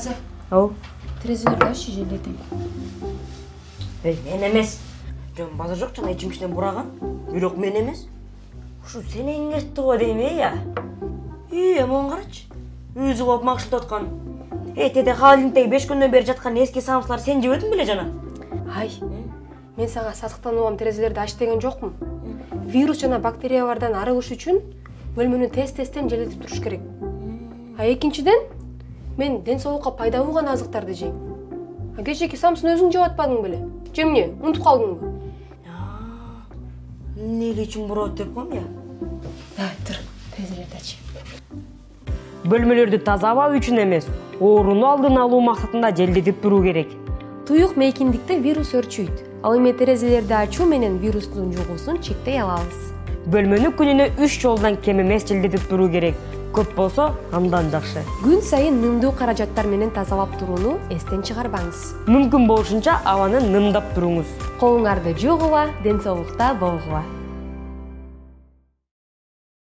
Таза. Ау. Терезелерди аччы желдетем. Мен эмес. Жөн базар жок жана ичим ичинен бураган. Бирок мен эмес. Ушу сен эңертти го дейм я. Аман карачы. Өзү болуп макшылтып аткан. Теде халинтеги 5 күндөн бери жаткан эски самсылар сен жебедиң беле жана? Ай. Мен сага сатыктануугам терезелерди ач деген жокмун. Вирус жана бактериялардан арыгыш үчүн бөлмөнү тез-тезден желдетип туруш керек. А экинчиден, мен ден соолукка пайда болгон азыктарды жейм. Кечээки самсын өзүң жеп атпадың беле? Же эмне, унутуп калдыңбы? Эмне үчүн бурат деп коем я? Тур, терезелерди ач. Бөлмөлөрдү тазалоо үчүн эмес, ооруну алдын алуу максатында желдетип туруу керек. Туюк мейкиндикте вирус өрчүйт. Ал эми терезелерди ачуу менен вирустун жугуусун чектей алабыз. Бөлмөнү күнүнө 3 жолдан кем эмес желдетип туруу керек. Көп болсо, андан жакшы. Күн сайын нымдуу каражаттар менен тазалап турууну эстен чыгарбаңыз. Мүмкүн болушунча абаны нымдап туруңуз. Колуңарды жуугула, ден соолукта болгула.